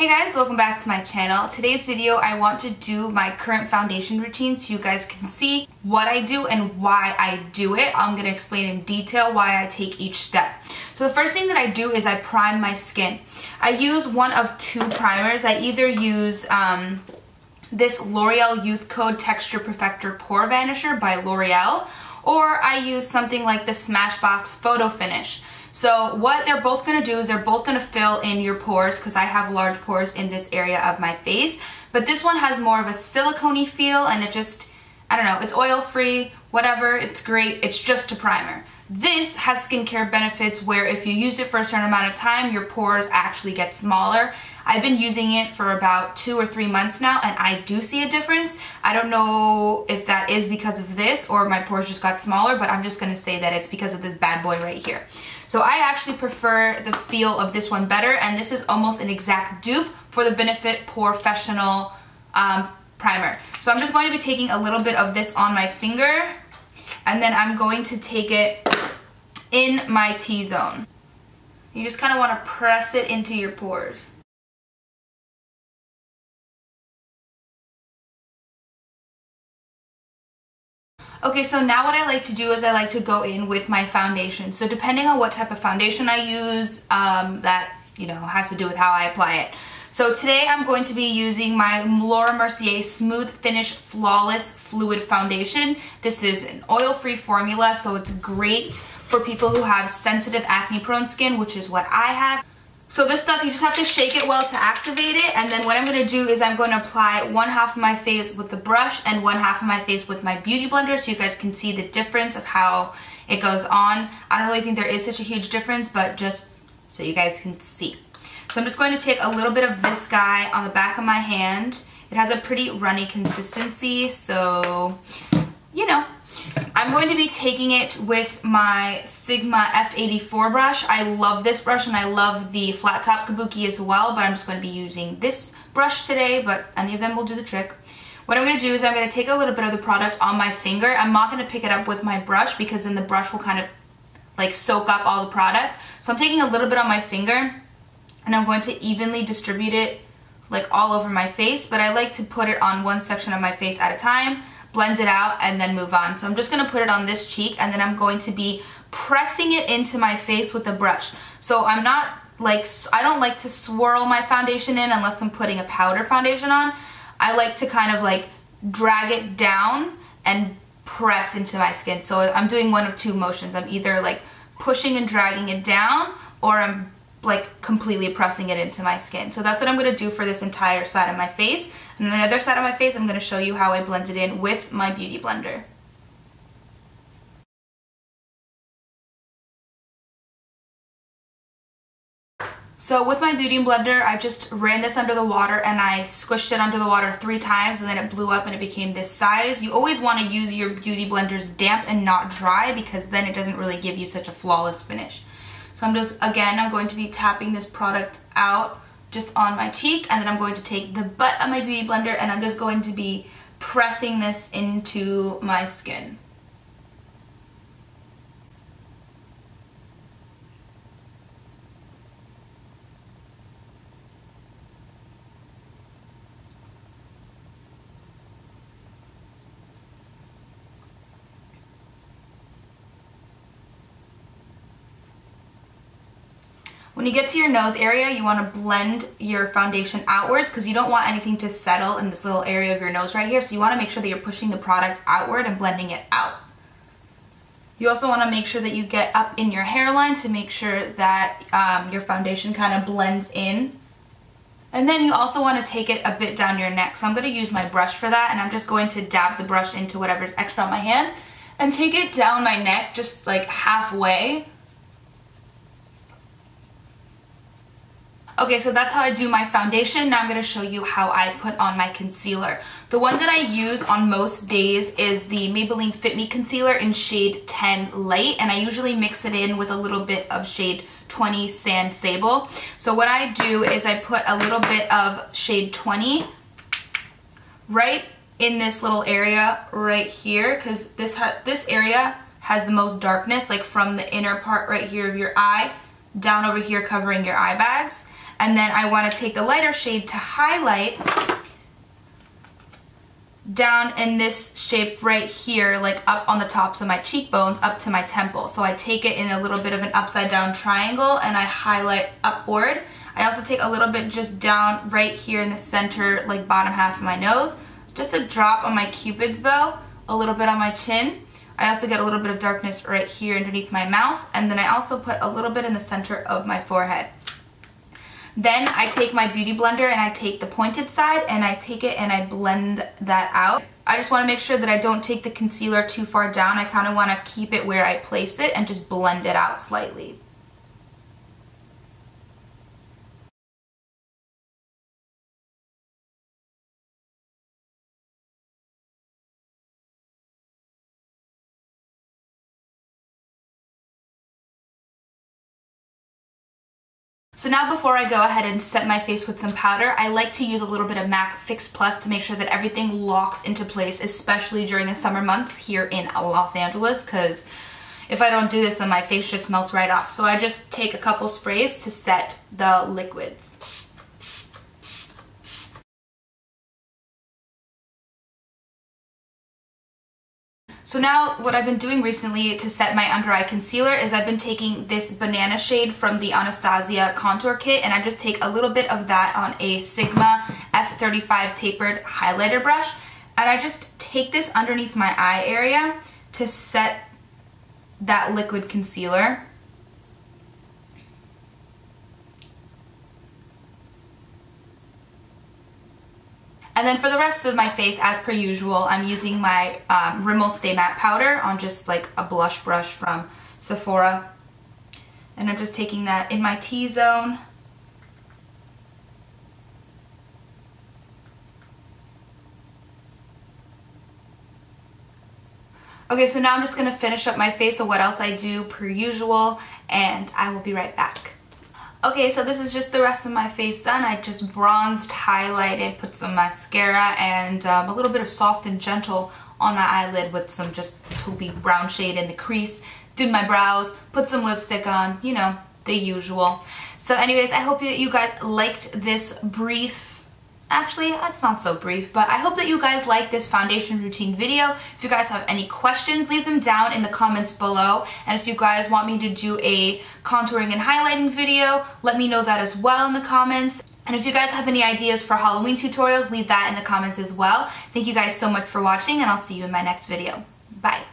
Hey guys, welcome back to my channel. Today's video I want to do my current foundation routine so you guys can see what I do and why I do it. I'm going to explain in detail why I take each step. So the first thing that I do is I prime my skin. I use one of two primers. I either use this L'Oreal Youth Code Texture Perfector Pore Vanisher by L'Oreal, or I use something like the Smashbox Photo Finish. So what they're both going to do is they're both going to fill in your pores because I have large pores in this area of my face. But this one has more of a silicone-y feel and it just, I don't know, it's oil-free, whatever, it's great, it's just a primer. This has skincare benefits where if you use it for a certain amount of time, your pores actually get smaller. I've been using it for about 2 or 3 months now and I do see a difference. I don't know if that is because of this or my pores just got smaller, but I'm just going to say that it's because of this bad boy right here. So I actually prefer the feel of this one better, and this is almost an exact dupe for the Benefit Porefessional primer. So I'm just going to be taking a little bit of this on my finger, and then I'm going to take it in my T-zone. You just kind of want to press it into your pores. Okay, so now what I like to do is I like to go in with my foundation. So depending on what type of foundation I use, that, you know, has to do with how I apply it. So today I'm going to be using my Mercier Smooth Finish Flawless Fluid Foundation. This is an oil-free formula, so it's great for people who have sensitive acne-prone skin, which is what I have. So this stuff, you just have to shake it well to activate it, and then what I'm going to do is I'm going to apply one half of my face with the brush and one half of my face with my beauty blender so you guys can see the difference of how it goes on. I don't really think there is such a huge difference, but just so you guys can see. So I'm just going to take a little bit of this guy on the back of my hand. It has a pretty runny consistency, so, you know. I'm going to be taking it with my Sigma F84 brush. I love this brush and I love the flat top kabuki as well, but I'm just going to be using this brush today, but any of them will do the trick. What I'm going to do is I'm going to take a little bit of the product on my finger. I'm not going to pick it up with my brush because then the brush will kind of like soak up all the product. So I'm taking a little bit on my finger and I'm going to evenly distribute it like all over my face, but I like to put it on one section of my face at a time, blend it out, and then move on. So I'm just going to put it on this cheek, and then I'm going to be pressing it into my face with a brush. So I'm not like, I don't like to swirl my foundation in unless I'm putting a powder foundation on. I like to kind of like drag it down and press into my skin. So I'm doing one of two motions. I'm either like pushing and dragging it down, or I'm like completely pressing it into my skin. So that's what I'm going to do for this entire side of my face. And on the other side of my face, I'm going to show you how I blend it in with my beauty blender. So with my beauty blender, I just ran this under the water and I squished it under the water 3 times, and then it blew up and it became this size. You always want to use your beauty blenders damp and not dry because then it doesn't really give you such a flawless finish. So I'm just, again, I'm going to be tapping this product out just on my cheek, and then I'm going to take the butt of my beauty blender and I'm just going to be pressing this into my skin. When you get to your nose area, you want to blend your foundation outwards because you don't want anything to settle in this little area of your nose right here. So you want to make sure that you're pushing the product outward and blending it out. You also want to make sure that you get up in your hairline to make sure that your foundation kind of blends in. And then you also want to take it a bit down your neck. So I'm going to use my brush for that, and I'm just going to dab the brush into whatever's extra on my hand and take it down my neck just like halfway. Okay, so that's how I do my foundation. Now I'm going to show you how I put on my concealer. The one that I use on most days is the Maybelline Fit Me Concealer in shade 10 Light, and I usually mix it in with a little bit of shade 20 Sand Sable. So what I do is I put a little bit of shade 20 right in this little area right here, because this area has the most darkness, like from the inner part right here of your eye down over here covering your eye bags. And then I want to take the lighter shade to highlight down in this shape right here, like up on the tops of my cheekbones up to my temple. So I take it in a little bit of an upside down triangle and I highlight upward. I also take a little bit just down right here in the center, like bottom half of my nose, just a drop on my cupid's bow, a little bit on my chin. I also get a little bit of darkness right here underneath my mouth, and then I also put a little bit in the center of my forehead. Then I take my beauty blender and I take the pointed side and I take it and I blend that out. I just want to make sure that I don't take the concealer too far down. I kind of want to keep it where I place it and just blend it out slightly. So now before I go ahead and set my face with some powder, I like to use a little bit of MAC Fix Plus to make sure that everything locks into place, especially during the summer months here in Los Angeles, because if I don't do this then my face just melts right off. So I just take a couple sprays to set the liquids. So now what I've been doing recently to set my under eye concealer is I've been taking this banana shade from the Anastasia contour kit, and I just take a little bit of that on a Sigma F35 tapered highlighter brush, and I just take this underneath my eye area to set that liquid concealer. And then for the rest of my face, as per usual, I'm using my Rimmel Stay Matte powder on just like a blush brush from Sephora. And I'm just taking that in my T-zone. Okay, so now I'm just going to finish up my face of what else I do per usual, and I will be right back. Okay, so this is just the rest of my face done. I just bronzed, highlighted, put some mascara, and a little bit of Soft and Gentle on my eyelid with some just taupey brown shade in the crease. Did my brows, put some lipstick on, you know, the usual. So anyways, I hope that you guys liked this brief, actually, it's not so brief, but I hope that you guys like this foundation routine video. If you guys have any questions, leave them down in the comments below. And if you guys want me to do a contouring and highlighting video, let me know that as well in the comments. And if you guys have any ideas for Halloween tutorials, leave that in the comments as well. Thank you guys so much for watching, and I'll see you in my next video. Bye.